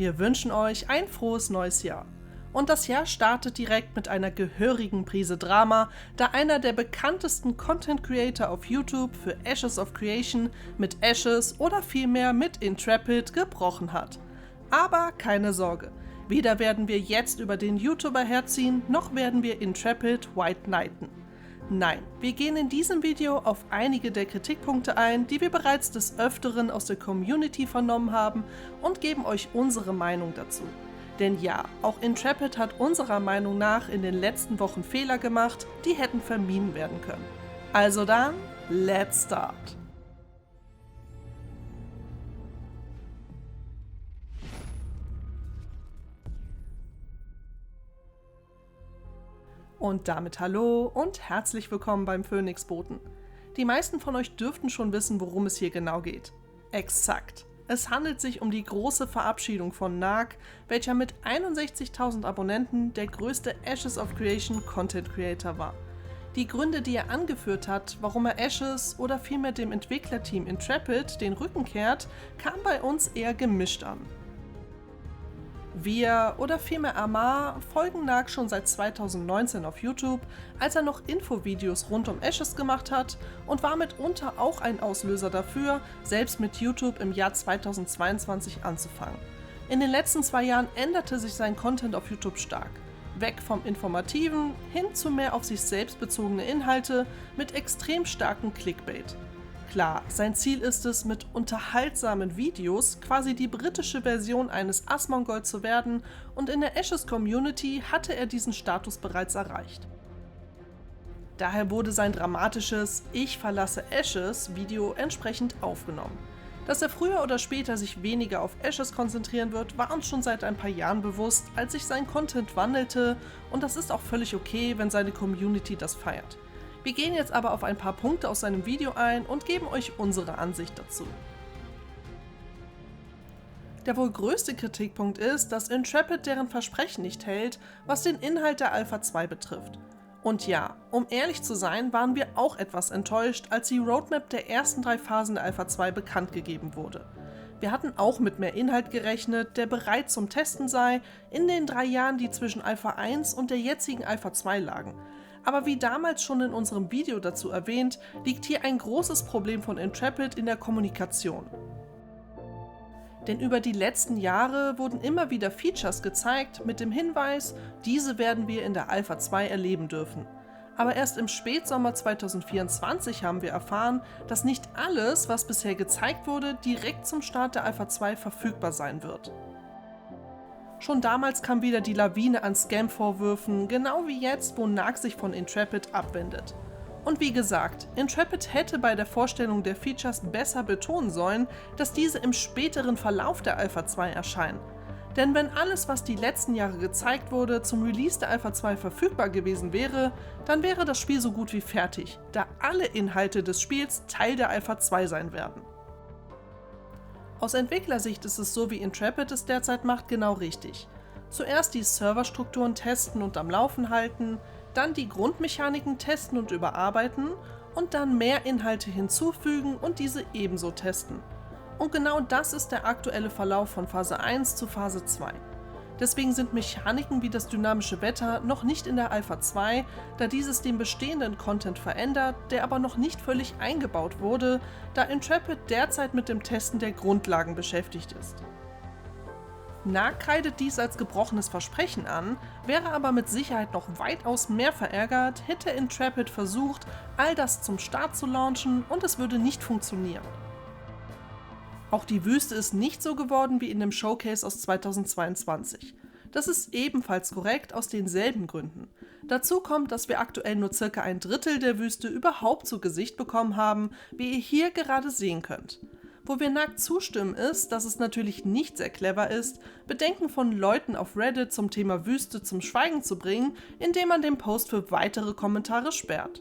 Wir wünschen euch ein frohes neues Jahr. Und das Jahr startet direkt mit einer gehörigen Prise Drama, da einer der bekanntesten Content Creator auf YouTube für Ashes of Creation mit Ashes oder vielmehr mit Intrepid gebrochen hat. Aber keine Sorge, weder werden wir jetzt über den YouTuber herziehen, noch werden wir Intrepid white knighten. Nein, wir gehen in diesem Video auf einige der Kritikpunkte ein, die wir bereits des Öfteren aus der Community vernommen haben und geben euch unsere Meinung dazu. Denn ja, auch Intrepid hat unserer Meinung nach in den letzten Wochen Fehler gemacht, die hätten vermieden werden können. Also dann, let's start! Und damit hallo und herzlich willkommen beim Phoenix-Boten. Die meisten von euch dürften schon wissen, worum es hier genau geht. Exakt. Es handelt sich um die große Verabschiedung von Narc, welcher mit 61.000 Abonnenten der größte Ashes of Creation Content Creator war. Die Gründe, die er angeführt hat, warum er Ashes oder vielmehr dem Entwicklerteam Intrepid den Rücken kehrt, kam bei uns eher gemischt an. Wir, oder vielmehr Amar, folgen Narc schon seit 2019 auf YouTube, als er noch Infovideos rund um Ashes gemacht hat und war mitunter auch ein Auslöser dafür, selbst mit YouTube im Jahr 2022 anzufangen. In den letzten 2 Jahren änderte sich sein Content auf YouTube stark. Weg vom Informativen hin zu mehr auf sich selbst bezogene Inhalte mit extrem starkem Clickbait. Klar, sein Ziel ist es, mit unterhaltsamen Videos quasi die britische Version eines Asmongold zu werden, und in der Ashes-Community hatte er diesen Status bereits erreicht. Daher wurde sein dramatisches „Ich verlasse Ashes" Video entsprechend aufgenommen. Dass er früher oder später sich weniger auf Ashes konzentrieren wird, war uns schon seit ein paar Jahren bewusst, als sich sein Content wandelte, und das ist auch völlig okay, wenn seine Community das feiert. Wir gehen jetzt aber auf ein paar Punkte aus seinem Video ein und geben euch unsere Ansicht dazu. Der wohl größte Kritikpunkt ist, dass Intrepid deren Versprechen nicht hält, was den Inhalt der Alpha 2 betrifft. Und ja, um ehrlich zu sein, waren wir auch etwas enttäuscht, als die Roadmap der ersten 3 Phasen der Alpha 2 bekannt gegeben wurde. Wir hatten auch mit mehr Inhalt gerechnet, der bereit zum Testen sei, in den 3 Jahren, die zwischen Alpha 1 und der jetzigen Alpha 2 lagen. Aber wie damals schon in unserem Video dazu erwähnt, liegt hier ein großes Problem von Intrepid in der Kommunikation. Denn über die letzten Jahre wurden immer wieder Features gezeigt mit dem Hinweis, diese werden wir in der Alpha 2 erleben dürfen. Aber erst im Spätsommer 2024 haben wir erfahren, dass nicht alles, was bisher gezeigt wurde, direkt zum Start der Alpha 2 verfügbar sein wird. Schon damals kam wieder die Lawine an Scam-Vorwürfen, genau wie jetzt, wo Narc sich von Intrepid abwendet. Und wie gesagt, Intrepid hätte bei der Vorstellung der Features besser betonen sollen, dass diese im späteren Verlauf der Alpha 2 erscheinen. Denn wenn alles, was die letzten Jahre gezeigt wurde, zum Release der Alpha 2 verfügbar gewesen wäre, dann wäre das Spiel so gut wie fertig, da alle Inhalte des Spiels Teil der Alpha 2 sein werden. Aus Entwicklersicht ist es so, wie Intrepid es derzeit macht, genau richtig. Zuerst die Serverstrukturen testen und am Laufen halten, dann die Grundmechaniken testen und überarbeiten und dann mehr Inhalte hinzufügen und diese ebenso testen. Und genau das ist der aktuelle Verlauf von Phase 1 zu Phase 2. Deswegen sind Mechaniken wie das dynamische Wetter noch nicht in der Alpha 2, da dieses den bestehenden Content verändert, der aber noch nicht völlig eingebaut wurde, da Intrepid derzeit mit dem Testen der Grundlagen beschäftigt ist. Narc kreidet dies als gebrochenes Versprechen an, wäre aber mit Sicherheit noch weitaus mehr verärgert, hätte Intrepid versucht, all das zum Start zu launchen, und es würde nicht funktionieren. Auch die Wüste ist nicht so geworden wie in dem Showcase aus 2022. Das ist ebenfalls korrekt aus denselben Gründen. Dazu kommt, dass wir aktuell nur ca. 1/3 der Wüste überhaupt zu Gesicht bekommen haben, wie ihr hier gerade sehen könnt. Wo wir Narc zustimmen ist, dass es natürlich nicht sehr clever ist, Bedenken von Leuten auf Reddit zum Thema Wüste zum Schweigen zu bringen, indem man den Post für weitere Kommentare sperrt.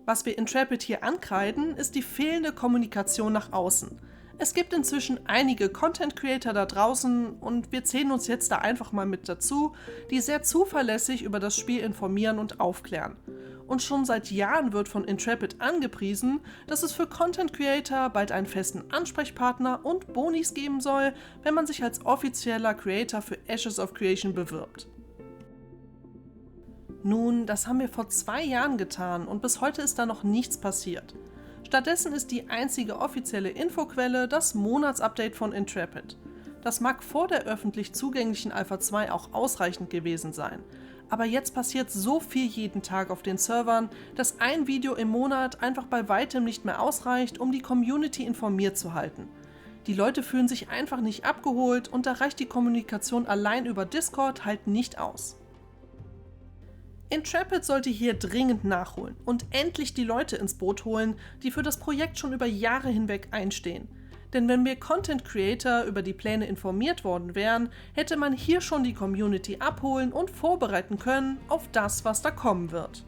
Was wir Intrepid hier ankreiden, ist die fehlende Kommunikation nach außen. Es gibt inzwischen einige Content Creator da draußen, und wir zählen uns jetzt da einfach mal mit dazu, die sehr zuverlässig über das Spiel informieren und aufklären. Und schon seit Jahren wird von Intrepid angepriesen, dass es für Content Creator bald einen festen Ansprechpartner und Bonis geben soll, wenn man sich als offizieller Creator für Ashes of Creation bewirbt. Nun, das haben wir vor 2 Jahren getan und bis heute ist da noch nichts passiert. Stattdessen ist die einzige offizielle Infoquelle das Monatsupdate von Intrepid. Das mag vor der öffentlich zugänglichen Alpha 2 auch ausreichend gewesen sein, aber jetzt passiert so viel jeden Tag auf den Servern, dass ein Video im Monat einfach bei weitem nicht mehr ausreicht, um die Community informiert zu halten. Die Leute fühlen sich einfach nicht abgeholt und da reicht die Kommunikation allein über Discord halt nicht aus. Intrepid sollte hier dringend nachholen und endlich die Leute ins Boot holen, die für das Projekt schon über Jahre hinweg einstehen. Denn wenn wir Content Creator über die Pläne informiert worden wären, hätte man hier schon die Community abholen und vorbereiten können auf das, was da kommen wird.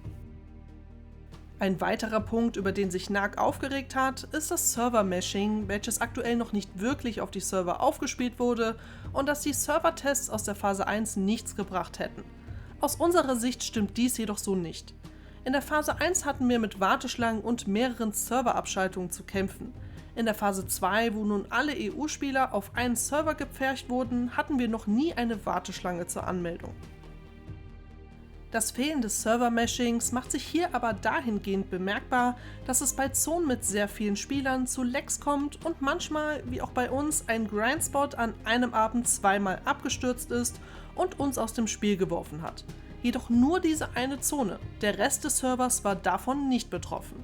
Ein weiterer Punkt, über den sich NARC aufgeregt hat, ist das Server-Meshing, welches aktuell noch nicht wirklich auf die Server aufgespielt wurde und dass die Server-Tests aus der Phase 1 nichts gebracht hätten. Aus unserer Sicht stimmt dies jedoch so nicht. In der Phase 1 hatten wir mit Warteschlangen und mehreren Serverabschaltungen zu kämpfen. In der Phase 2, wo nun alle EU-Spieler auf einen Server gepfercht wurden, hatten wir noch nie eine Warteschlange zur Anmeldung. Das Fehlen des Server-Meshings macht sich hier aber dahingehend bemerkbar, dass es bei Zonen mit sehr vielen Spielern zu Lags kommt und manchmal, wie auch bei uns, ein Grindspot an einem Abend zweimal abgestürzt ist und uns aus dem Spiel geworfen hat. Jedoch nur diese eine Zone, der Rest des Servers war davon nicht betroffen.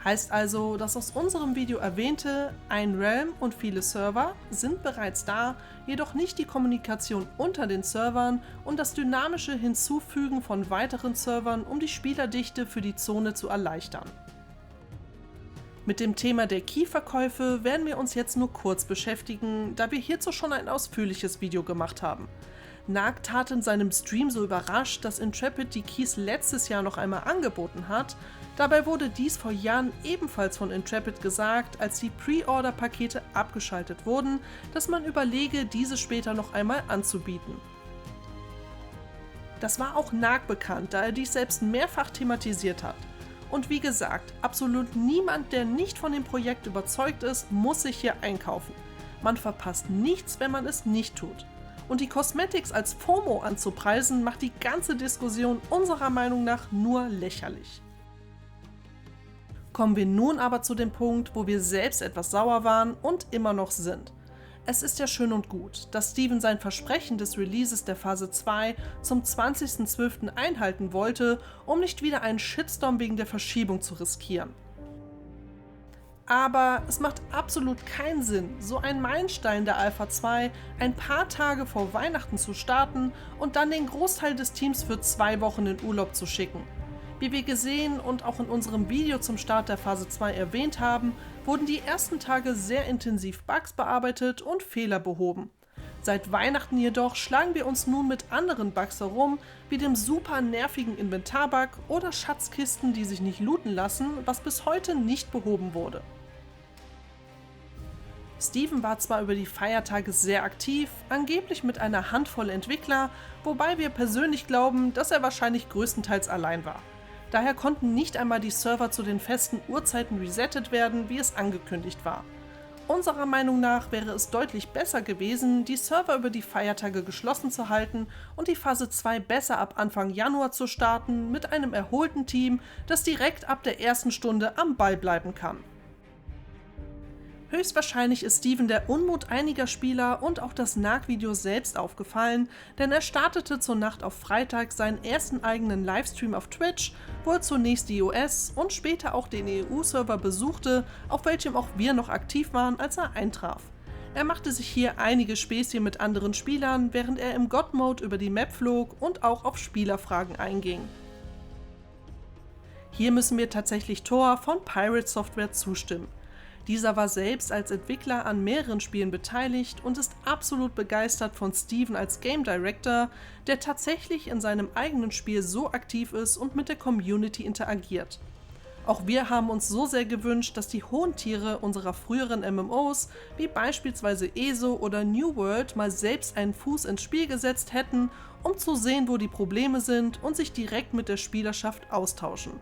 Heißt also, dass aus unserem Video erwähnte ein Realm und viele Server sind bereits da, jedoch nicht die Kommunikation unter den Servern und das dynamische Hinzufügen von weiteren Servern, um die Spielerdichte für die Zone zu erleichtern. Mit dem Thema der Key-Verkäufe werden wir uns jetzt nur kurz beschäftigen, da wir hierzu schon ein ausführliches Video gemacht haben. NARC tat in seinem Stream so überrascht, dass Intrepid die Keys letztes Jahr noch einmal angeboten hat. Dabei wurde dies vor Jahren ebenfalls von Intrepid gesagt, als die Pre-Order-Pakete abgeschaltet wurden, dass man überlege, diese später noch einmal anzubieten. Das war auch NARC bekannt, da er dies selbst mehrfach thematisiert hat. Und wie gesagt, absolut niemand, der nicht von dem Projekt überzeugt ist, muss sich hier einkaufen. Man verpasst nichts, wenn man es nicht tut. Und die Cosmetics als FOMO anzupreisen, macht die ganze Diskussion unserer Meinung nach nur lächerlich. Kommen wir nun aber zu dem Punkt, wo wir selbst etwas sauer waren und immer noch sind. Es ist ja schön und gut, dass Steven sein Versprechen des Releases der Phase 2 zum 20.12. einhalten wollte, um nicht wieder einen Shitstorm wegen der Verschiebung zu riskieren. Aber es macht absolut keinen Sinn, so einen Meilenstein der Alpha 2 ein paar Tage vor Weihnachten zu starten und dann den Großteil des Teams für 2 Wochen in Urlaub zu schicken. Wie wir gesehen und auch in unserem Video zum Start der Phase 2 erwähnt haben, wurden die ersten Tage sehr intensiv Bugs bearbeitet und Fehler behoben. Seit Weihnachten jedoch schlagen wir uns nun mit anderen Bugs herum, wie dem super nervigen Inventarbug oder Schatzkisten, die sich nicht looten lassen, was bis heute nicht behoben wurde. Steven war zwar über die Feiertage sehr aktiv, angeblich mit einer Handvoll Entwickler, wobei wir persönlich glauben, dass er wahrscheinlich größtenteils allein war. Daher konnten nicht einmal die Server zu den festen Uhrzeiten resettet werden, wie es angekündigt war. Unserer Meinung nach wäre es deutlich besser gewesen, die Server über die Feiertage geschlossen zu halten und die Phase 2 besser ab Anfang Januar zu starten mit einem erholten Team, das direkt ab der ersten Stunde am Ball bleiben kann. Höchstwahrscheinlich ist Steven der Unmut einiger Spieler und auch das NARC-Video selbst aufgefallen, denn er startete zur Nacht auf Freitag seinen ersten eigenen Livestream auf Twitch, wo er zunächst die US- und später auch den EU-Server besuchte, auf welchem auch wir noch aktiv waren, als er eintraf. Er machte sich hier einige Späßchen mit anderen Spielern, während er im God-Mode über die Map flog und auch auf Spielerfragen einging. Hier müssen wir tatsächlich Thor von Pirate Software zustimmen. Dieser war selbst als Entwickler an mehreren Spielen beteiligt und ist absolut begeistert von Steven als Game Director, der tatsächlich in seinem eigenen Spiel so aktiv ist und mit der Community interagiert. Auch wir haben uns so sehr gewünscht, dass die hohen Tiere unserer früheren MMOs, wie beispielsweise ESO oder New World, mal selbst einen Fuß ins Spiel gesetzt hätten, um zu sehen, wo die Probleme sind und sich direkt mit der Spielerschaft austauschen.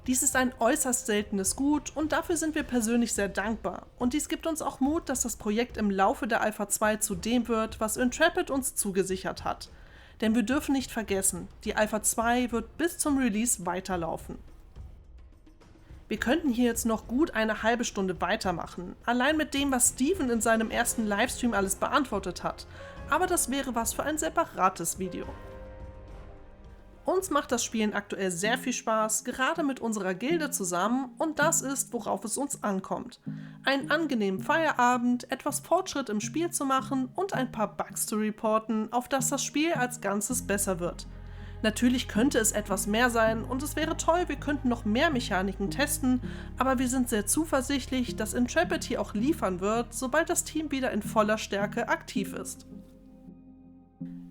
Dies ist ein äußerst seltenes Gut und dafür sind wir persönlich sehr dankbar. Und dies gibt uns auch Mut, dass das Projekt im Laufe der Alpha 2 zu dem wird, was Intrepid uns zugesichert hat. Denn wir dürfen nicht vergessen, die Alpha 2 wird bis zum Release weiterlaufen. Wir könnten hier jetzt noch gut eine halbe Stunde weitermachen, allein mit dem, was Steven in seinem ersten Livestream alles beantwortet hat, aber das wäre was für ein separates Video. Uns macht das Spielen aktuell sehr viel Spaß, gerade mit unserer Gilde zusammen, und das ist, worauf es uns ankommt. Einen angenehmen Feierabend, etwas Fortschritt im Spiel zu machen und ein paar Bugs zu reporten, auf dass das Spiel als Ganzes besser wird. Natürlich könnte es etwas mehr sein und es wäre toll, wir könnten noch mehr Mechaniken testen, aber wir sind sehr zuversichtlich, dass Intrepid hier auch liefern wird, sobald das Team wieder in voller Stärke aktiv ist.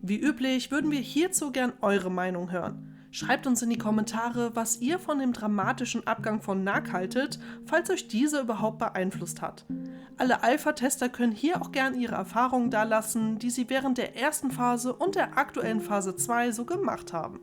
Wie üblich würden wir hierzu gern eure Meinung hören. Schreibt uns in die Kommentare, was ihr von dem dramatischen Abgang von Nack haltet, falls euch dieser überhaupt beeinflusst hat. Alle Alpha-Tester können hier auch gern ihre Erfahrungen dalassen, die sie während der ersten Phase und der aktuellen Phase 2 so gemacht haben.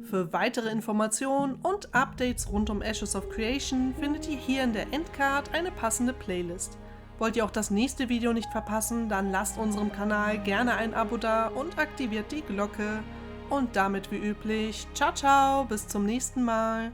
Für weitere Informationen und Updates rund um Ashes of Creation findet ihr hier in der Endcard eine passende Playlist. Wollt ihr auch das nächste Video nicht verpassen, dann lasst unserem Kanal gerne ein Abo da und aktiviert die Glocke. Und damit wie üblich, ciao ciao, bis zum nächsten Mal.